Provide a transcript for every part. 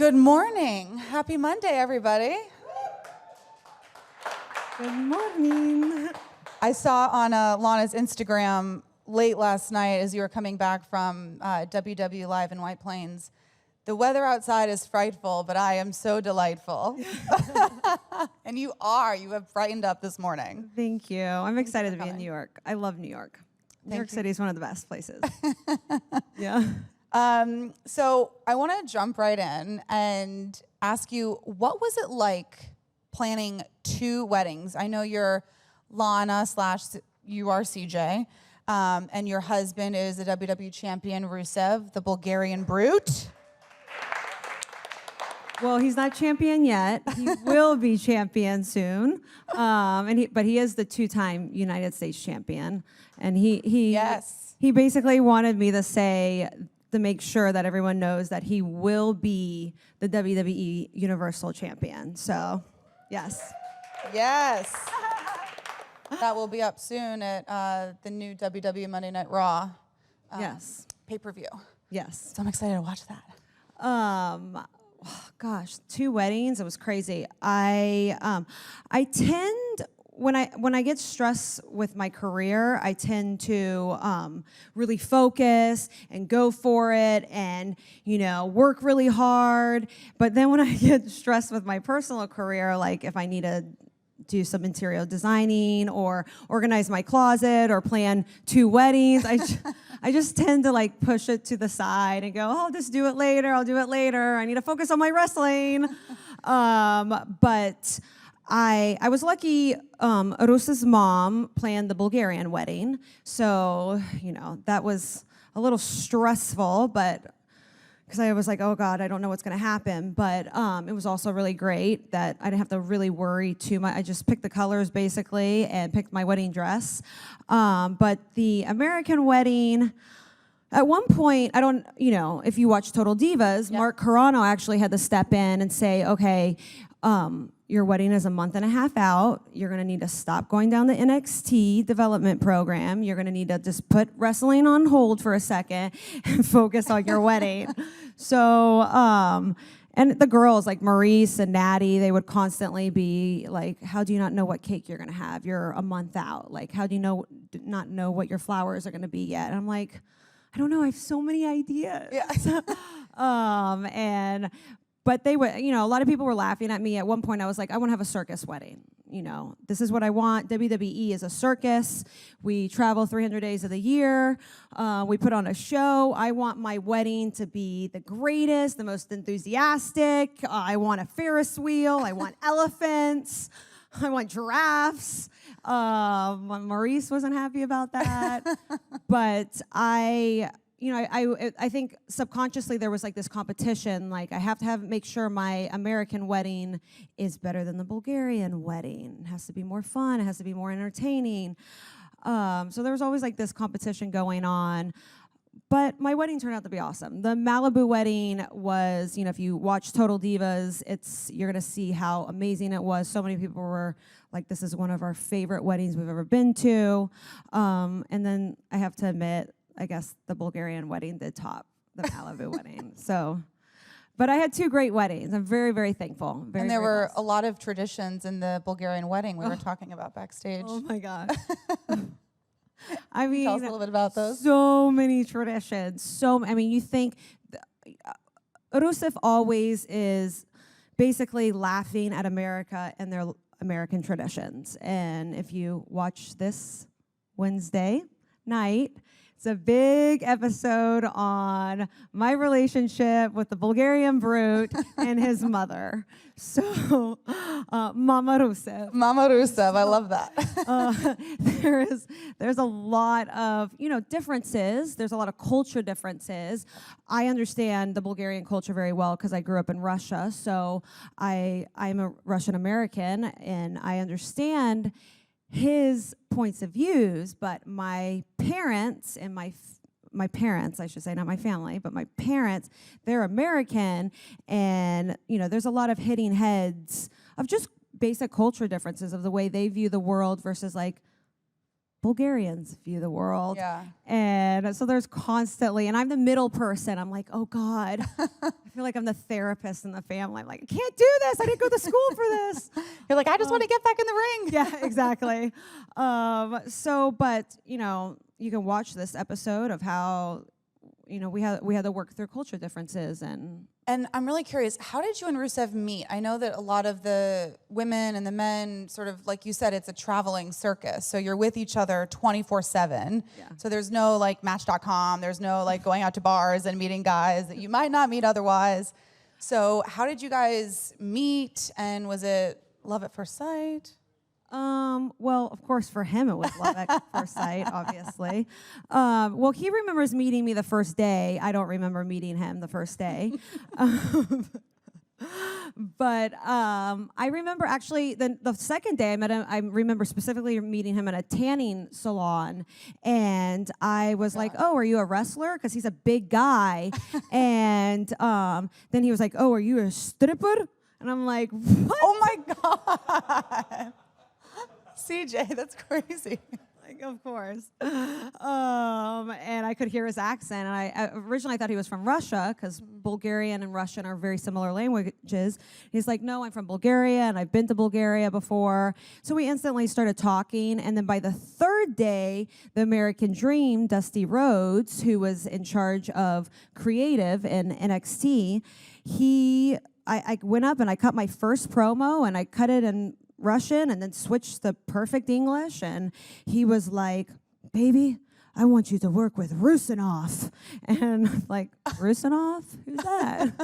Good morning. Happy Monday, everybody. Good morning. I saw on Lana's Instagram late last night as you were coming back from WWE Live in White Plains. The weather outside is frightful, but I am so delightful. And you have brightened up this morning. Thank you. I'm excited to be in New York. I love New York. New York City is one of the best places. Yeah. So I want to jump right in and ask you, what was it like planning 2 weddings? I know you're Lana / you are CJ, and your husband is the WWE Champion, Rusev, the Bulgarian Brute. Well, he's not champion yet. He will be champion soon. But he is the 2-time United States champion. And he basically wanted me to say, to make sure that everyone knows that he will be the WWE Universal Champion. So, yes. Yes. That will be up soon at the new WWE Monday Night Raw Yes. pay-per-view. Yes. So I'm excited to watch that. Gosh, 2 weddings. It was crazy. I tend when I get stressed with my career, I tend to really focus and go for it, and work really hard. But then when I get stressed with my personal career, like if I need to do some interior designing or organize my closet or plan 2 weddings, I just tend to like push it to the side and go, oh, I'll just do it later. I'll do it later. I need to focus on my wrestling. But I was lucky. Rus's mom planned the Bulgarian wedding, so that was a little stressful, but because I was like, oh God, I don't know what's going to happen. But it was also really great that I didn't have to really worry too much. I just picked the colors basically and picked my wedding dress. But the American wedding, at one point, I don't, if you watch Total Divas, yep. Mark Carano actually had to step in and say, okay, your wedding is a month and a half out. You're going to need to stop going down the NXT development program. You're going to need to just put wrestling on hold for a second and focus on your wedding. So, and the girls like Maurice and Natty, they would constantly be like, how do you not know what cake you're going to have? You're a month out. Like, how do you not know what your flowers are going to be yet? And I'm like, I don't know. I have so many ideas. Yeah. But they would, a lot of people were laughing at me. At one point, I was like, I want to have a circus wedding. This is what I want. WWE is a circus. We travel 300 days of the year. We put on a show. I want my wedding to be the greatest, the most enthusiastic. I want a Ferris wheel. I want elephants. I want giraffes. Maurice wasn't happy about that. But I think subconsciously there was like this competition. Like I have to make sure my American wedding is better than the Bulgarian wedding. It has to be more fun. It has to be more entertaining. So there was always like this competition going on. But my wedding turned out to be awesome. The Malibu wedding was, if you watch Total Divas, you're gonna see how amazing it was. So many people were like, this is one of our favorite weddings we've ever been to. And then I have to admit, I guess the Bulgarian wedding did top the Malibu wedding. So, but I had 2 great weddings. I'm very, very thankful. And there were a lot of traditions in the Bulgarian wedding we were talking about backstage. Oh my God. I mean, tell us a little bit about those. So many traditions. You think Rusev always is basically laughing at America and their American traditions. And if you watch this Wednesday night, it's a big episode on my relationship with the Bulgarian Brute and his mother. So, Mama Rusev. Mama Rusev, I love that. There's a lot of, differences. There's a lot of culture differences. I understand the Bulgarian culture very well because I grew up in Russia. So I'm a Russian American, and I understand his points of views, but my parents and my parents, I should say, not my family, but my parents, they're American, and there's a lot of hitting heads of just basic culture differences of the way they view the world versus like Bulgarians view the world. Yeah. And so there's constantly, and I'm the middle person. I'm like, oh God, I feel like I'm the therapist in the family. I'm like, I can't do this. I didn't go to school for this. You're like, I just want to get back in the ring. Yeah, exactly. But you know, you can watch this episode of how, you know, we had to work through culture differences. And I'm really curious, how did you and Rusev meet? I know that a lot of the women and the men, sort of like you said, it's a traveling circus. So you're with each other 24/7. Yeah. So there's no like Match.com. There's no like going out to bars and meeting guys that you might not meet otherwise. So how did you guys meet? And was it love at first sight? Well, of course, for him it was love at first sight, obviously. Well, he remembers meeting me the first day. I don't remember meeting him the first day. But I remember actually the second day I met him, I remember specifically meeting him at a tanning salon. And I was like, oh, are you a wrestler? Because he's a big guy. And then he was like, oh, are you a stripper? And I'm like, what? Oh my God. CJ, that's crazy. Like, of course. And I could hear his accent. And I originally thought he was from Russia because Bulgarian and Russian are very similar languages. He's like, no, I'm from Bulgaria and I've been to Bulgaria before. So we instantly started talking. And then by the third day, the American Dream, Dusty Rhodes, who was in charge of creative in NXT, I went up and I cut my first promo and I cut it in Russian and then switched to perfect English, and he was like, baby, I want you to work with Rusinov. And I'm like, Rusinov? Who's that?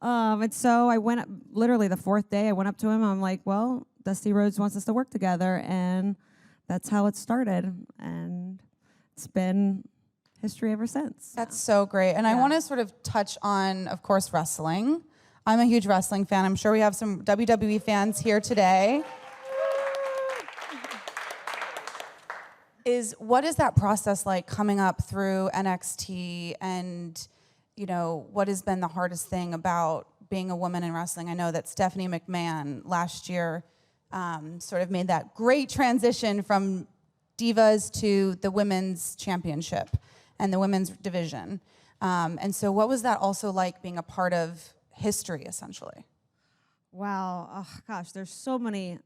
And so I went up, literally the fourth day, I went up to him, I'm like, well, Dusty Rhodes wants us to work together, and that's how it started, and it's been history ever since. That's so great. And I want to sort of touch on, of course, wrestling. I'm a huge wrestling fan. I'm sure we have some WWE fans here today. What is that process like coming up through NXT, and you know, what has been the hardest thing about being a woman in wrestling? I know that Stephanie McMahon last year sort of made that great transition from Divas to the women's championship and the women's division. And so what was that also like, being a part of history, essentially? Wow. Oh, gosh, there's so many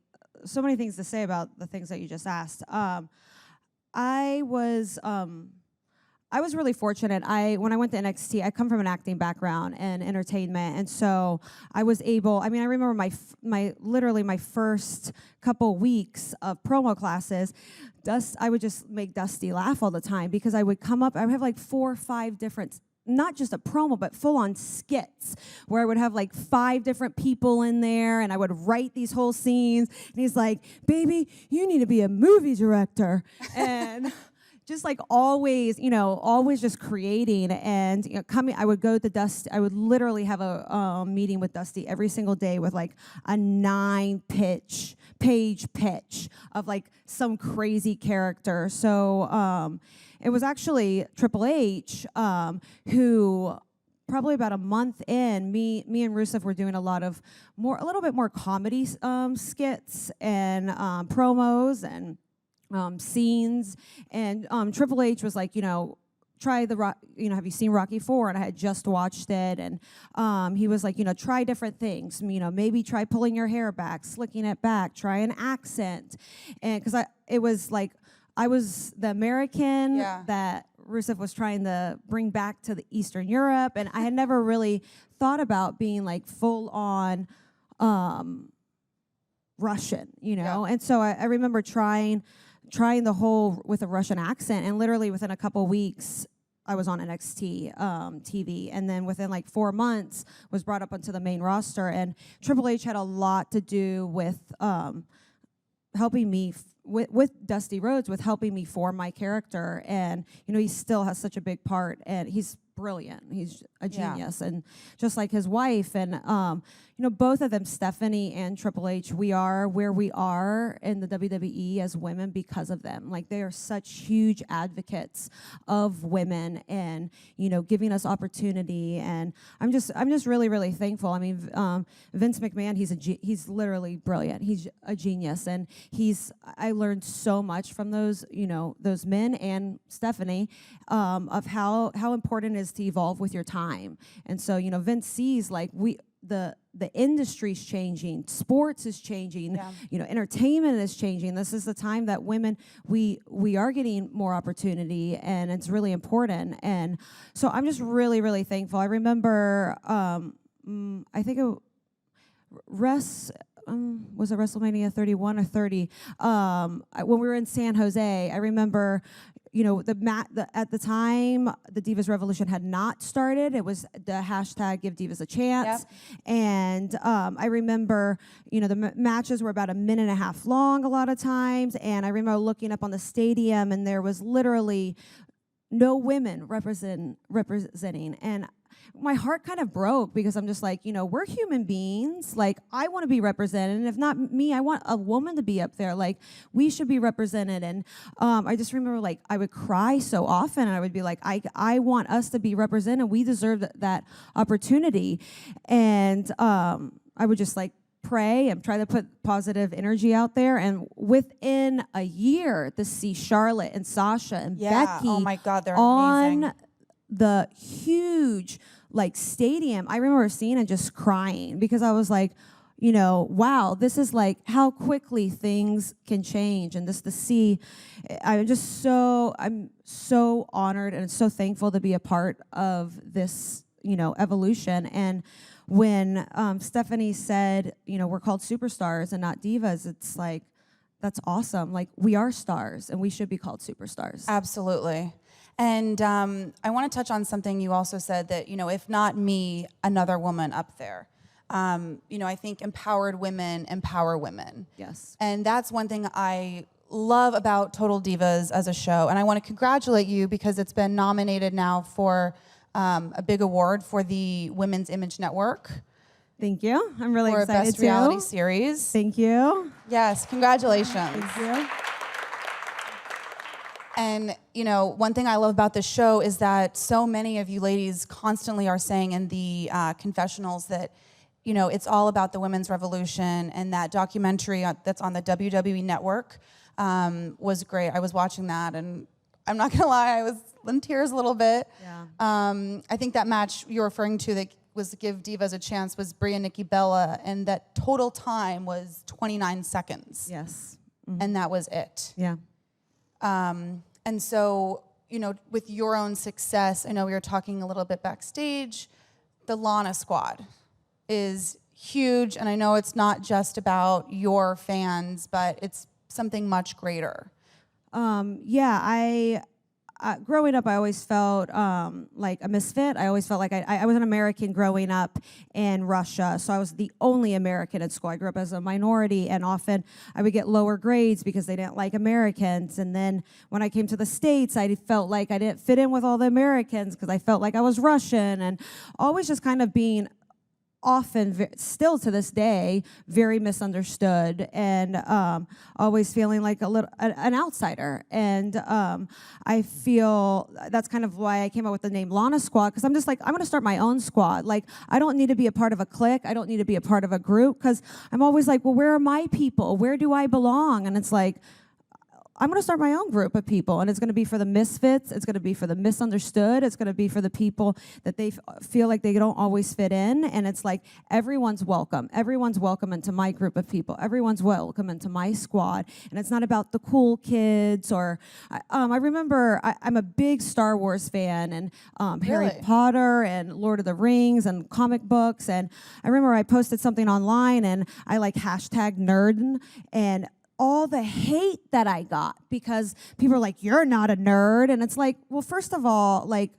things to say about the things that you just asked. I was really fortunate. When I went to NXT, I come from an acting background and entertainment, and so I was able. I mean, I remember my first couple weeks of promo classes. I would just make Dusty laugh all the time because I would come up. I would have like 4 or 5 different, not just a promo, but full-on skits where I would have like 5 different people in there, and I would write these whole scenes. And he's like, baby, you need to be a movie director. And just like always just creating. And I would go to Dusty. I would literally have a meeting with Dusty every single day with like a 9-page pitch of like some crazy character. So it was actually Triple H who, probably about a month in, me and Rusev were doing a little bit more comedy skits and promos and scenes, and Triple H was like, try have you seen Rocky IV? And I had just watched it, and he was like, try different things, maybe try pulling your hair back, slicking it back, try an accent, and because I was the American that Rusev was trying to bring back to the Eastern Europe, and I had never really thought about being like full on Russian, and so I remember trying the whole with a Russian accent, and literally within a couple weeks I was on NXT TV, and then within like 4 months was brought up onto the main roster. And Triple H had a lot to do with helping me with Dusty Rhodes, with helping me form my character. And he still has such a big part, and he's brilliant. He's a genius, and just like his wife. And both of them, Stephanie and Triple H, we are where we are in the WWE as women because of them. Like, they are such huge advocates of women, and giving us opportunity. And I'm just really, really thankful. I mean, Vince McMahon, he's literally brilliant. He's a genius, and I learned so much from those, those men and Stephanie, of how important it is to evolve with your time. And so, Vince sees like the industry's changing, sports is changing, entertainment is changing. This is the time that women, we are getting more opportunity, and it's really important. And so I'm just really, really thankful. I remember, I think was it WrestleMania 31 or 30? When we were in San Jose, I remember, at the time, the Divas Revolution had not started. It was the hashtag Give Divas a Chance. Yep. And I remember, the matches were about a minute and a half long a lot of times. And I remember looking up on the stadium, and there was literally no women representing. And my heart kind of broke, because I'm just like, we're human beings. Like, I want to be represented. And if not me, I want a woman to be up there. Like, we should be represented. And I just remember, like, I would cry so often. And I would be like, I want us to be represented. We deserve that opportunity. And I would just, like, pray and try to put positive energy out there. And within a year, to see Charlotte and Sasha and Becky, oh my God, they're on amazing. The huge, like, stadium, I remember seeing and just crying, because I was like, wow, this is like how quickly things can change. And just to see, I'm so honored and so thankful to be a part of this, evolution. And when Stephanie said, we're called superstars and not divas, it's like, that's awesome. Like, we are stars, and we should be called superstars. Absolutely. And I want to touch on something you also said, that, if not me, another woman up there. I think empowered women empower women. Yes. And that's one thing I love about Total Divas as a show. And I want to congratulate you, because it's been nominated now for a big award for the Women's Image Network. Thank you. I'm really excited for Best too. Reality Series. Thank you. Yes, congratulations. Thank you. And, one thing I love about this show is that so many of you ladies constantly are saying in the confessionals that, it's all about the women's revolution. And that documentary that's on the WWE Network was great. I was watching that, and I'm not going to lie, I was in tears a little bit. Yeah. I think that match you're referring to that was Give Divas a Chance was Bria and Nikki Bella, and that total time was 29 seconds. Yes. Mm-hmm. And that was it. Yeah. And so, with your own success, I know we were talking a little bit backstage, the Lana Squad is huge, and I know it's not just about your fans, but it's something much greater. Growing up, I always felt like a misfit. I always felt like I was an American growing up in Russia, so I was the only American at school. I grew up as a minority, and often I would get lower grades because they didn't like Americans. And then when I came to the States, I felt like I didn't fit in with all the Americans because I felt like I was Russian, and always just kind of being often, still to this day, very misunderstood, and always feeling like an outsider. And I feel that's kind of why I came up with the name Lana Squad, because I'm just like, I'm going to start my own squad. Like, I don't need to be a part of a clique. I don't need to be a part of a group, because I'm always like, well, where are my people? Where do I belong? And it's like, I'm going to start my own group of people, and it's going to be for the misfits. It's going to be for the misunderstood. It's going to be for the people that they feel like they don't always fit in. And it's like, everyone's welcome. Everyone's welcome into my group of people. Everyone's welcome into my squad. And it's not about the cool kids or, I remember I'm a big Star Wars fan, and Harry Potter and Lord of the Rings and comic books. And I remember I posted something online, and I like hashtag nerd, and all the hate that I got because people are like, you're not a nerd. And it's like, well, first of all, like,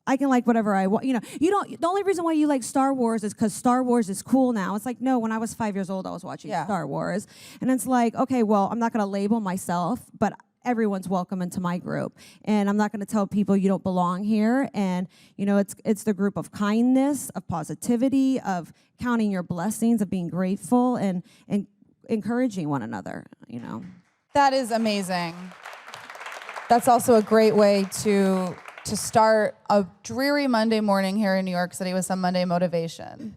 I can like whatever I want. The only reason why you like Star Wars is because Star Wars is cool now. It's like, no, when I was 5 years old, I was watching Star Wars. And it's like, okay, well, I'm not going to label myself, but everyone's welcome into my group. And I'm not going to tell people you don't belong here. And, it's the group of kindness, of positivity, of counting your blessings, of being grateful, and encouraging one another, That is amazing. That's also a great way to start a dreary Monday morning here in New York City with some Monday motivation.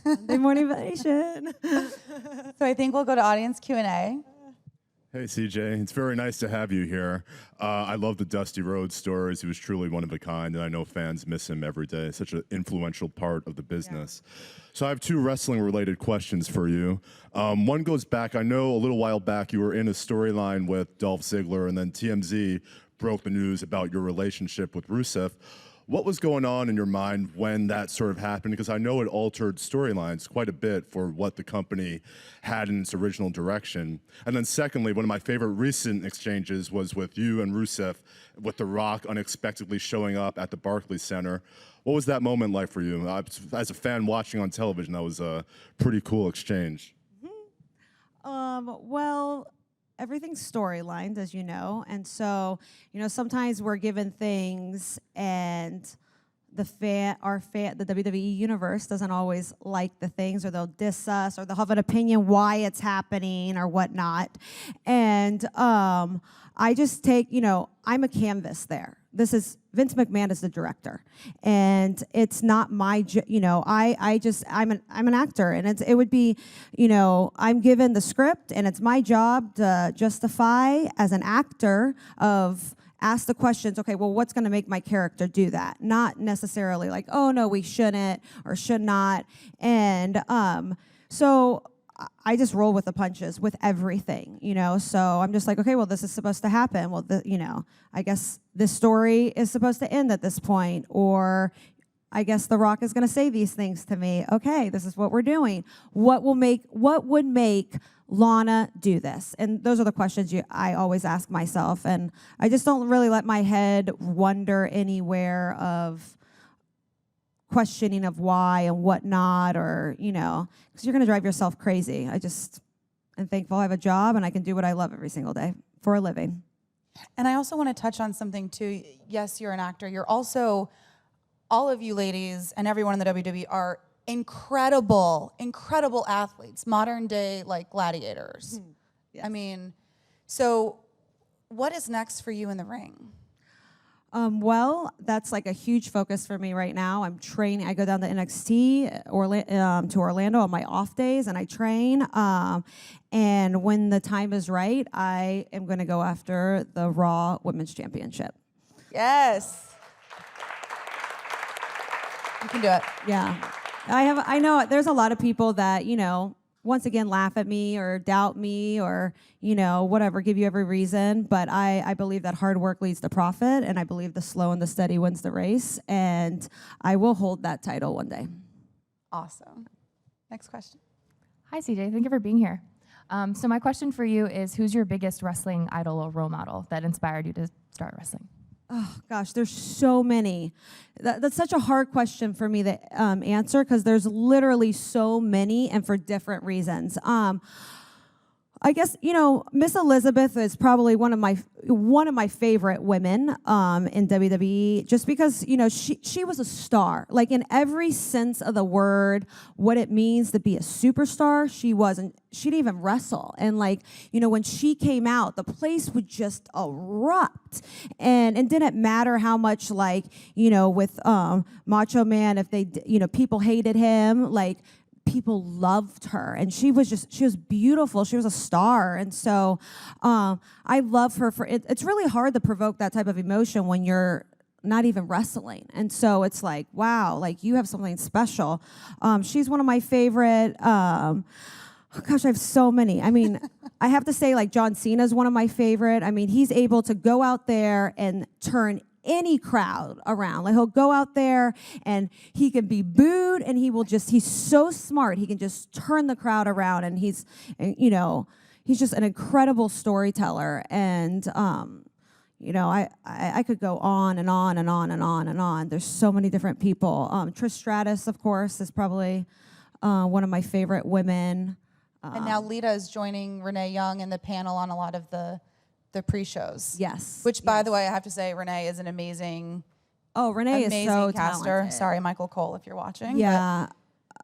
Monday morning motivation. So I think we'll go to audience Q&A. Hey, CJ. It's very nice to have you here. I love the Dusty Rhodes stories. He was truly one of a kind, and I know fans miss him every day. Such an influential part of the business. Yeah. So I have two wrestling-related questions for you. One goes back, I know a little while back you were in a storyline with Dolph Ziggler, and then TMZ broke the news about your relationship with Rusev. What was going on in your mind when that sort of happened? Because I know it altered storylines quite a bit for what the company had in its original direction. And then secondly, one of my favorite recent exchanges was with you and Rusev, with The Rock unexpectedly showing up at the Barclays Center. What was that moment like for you? As a fan watching on television, that was a pretty cool exchange. Well, everything's storylined, as you know, and so sometimes we're given things, and the WWE Universe doesn't always like the things, or they'll diss us, or they'll have an opinion why it's happening or whatnot. And I just take, I'm a canvas there. This is Vince McMahon is the director, and it's not my, I'm an actor, and it would be, I'm given the script, and it's my job to justify as an actor of ask the questions. Okay, well, what's going to make my character do that? Not necessarily like, oh no, we shouldn't or should not, and so I just roll with the punches with everything, so I'm just like, okay, well, this is supposed to happen. Well, I guess this story is supposed to end at this point, or I guess The Rock is going to say these things to me. Okay, this is what we're doing. What would make Lana do this? And those are the questions I always ask myself, and I just don't really let my head wander anywhere of questioning of why and whatnot, or because you're going to drive yourself crazy. I just am thankful I have a job and I can do what I love every single day for a living. And I also want to touch on something too. Yes, you're an actor. You're also, all of you ladies and everyone in the WWE are incredible athletes, modern day like gladiators. Yes. I mean, so what is next for you in the ring? Well, that's like a huge focus for me right now. I'm training. I go down to NXT to Orlando on my off days, and I train. And when the time is right, I am going to go after the Raw Women's Championship. Yes. You can do it. Yeah. I know there's a lot of people that, once again, laugh at me or doubt me or, whatever, give you every reason. But I believe that hard work leads to profit, and I believe the slow and the steady wins the race. And I will hold that title one day. Awesome. Next question. Hi, CJ. Thank you for being here. So my question for you is, who's your biggest wrestling idol or role model that inspired you to start wrestling? Oh, gosh, there's so many. That's such a hard question for me to answer, because there's literally so many, and for different reasons. I guess, Miss Elizabeth is probably one of my favorite women in WWE, just because, she was a star. Like, in every sense of the word, what it means to be a superstar, she didn't even wrestle. And when she came out, the place would just erupt. And it didn't matter how much, with Macho Man, if they, people hated him, people loved her, and she was beautiful. She was a star. And so I love her for it. It's really hard to provoke that type of emotion when you're not even wrestling. And so it's like, wow, you have something special. She's one of my favorite. Oh gosh, I have so many. I mean, I have to say, John Cena is one of my favorite. I mean, he's able to go out there and turn any crowd around. He'll go out there and he can be booed, and he's so smart. He can just turn the crowd around, and he's just an incredible storyteller. And I could go on and on and on and on and on. There's so many different people. Trish Stratus, of course, is probably one of my favorite women. And now Lita is joining Renee Young in the panel on a lot of the pre-shows. Yes. Which, by the way, I have to say, Renee is an amazing Renee is so caster. talented. Sorry, Michael Cole, if you're watching. Yeah.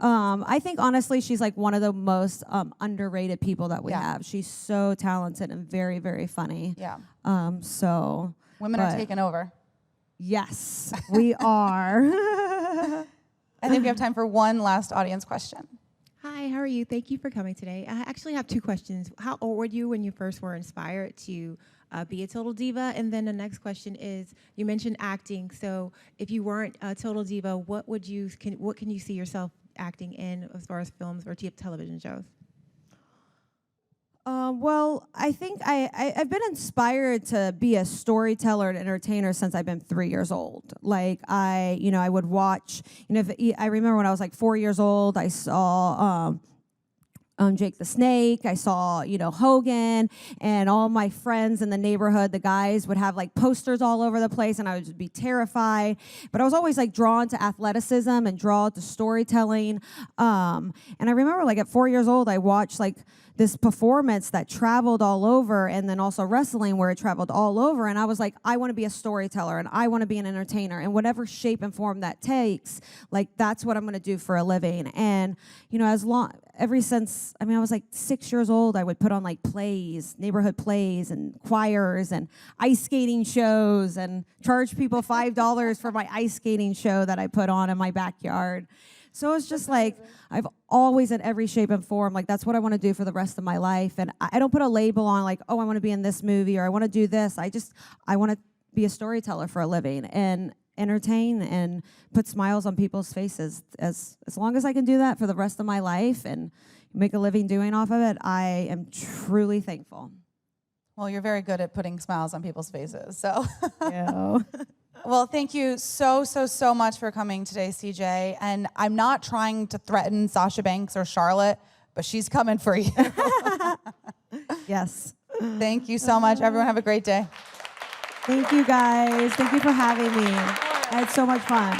I think, honestly, she's one of the most underrated people that we have. She's so talented and very, very funny. Yeah. Women are taking over. Yes, we are. I think we have time for one last audience question. Hi, how are you? Thank you for coming today. I actually have 2 questions. How old were you when you first were inspired to be a total diva? And then the next question is, you mentioned acting. So if you weren't a total diva, what can you see yourself acting in as far as films or television shows? Well, I think I've been inspired to be a storyteller and entertainer since I've been 3 years old. Like I would watch, I remember when I was like 4 years old, I saw Jake the Snake. I saw, Hogan, and all my friends in the neighborhood, the guys would have like posters all over the place, and I would just be terrified. But I was always like drawn to athleticism and drawn to storytelling. And I remember like at 4 years old, I watched like this performance that traveled all over, and then also wrestling where it traveled all over. And I was like, I want to be a storyteller and I want to be an entertainer, and whatever shape and form that takes, like that's what I'm going to do for a living. And, ever since, I was like 6 years old, I would put on like plays, neighborhood plays and choirs and ice skating shows, and charge people $5 for my ice skating show that I put on in my backyard. So it's just like, I've always, in every shape and form, like that's what I want to do for the rest of my life. And I don't put a label on like, oh, I want to be in this movie or I want to do this. I want to be a storyteller for a living and entertain and put smiles on people's faces. As long as I can do that for the rest of my life and make a living doing off of it, I am truly thankful. Well, you're very good at putting smiles on people's faces. So, Yeah. well, thank you so much for coming today, CJ. And I'm not trying to threaten Sasha Banks or Charlotte, but she's coming for you. Yes. Thank you so much. Everyone have a great day. Thank you, guys. Thank you for having me. I had so much fun.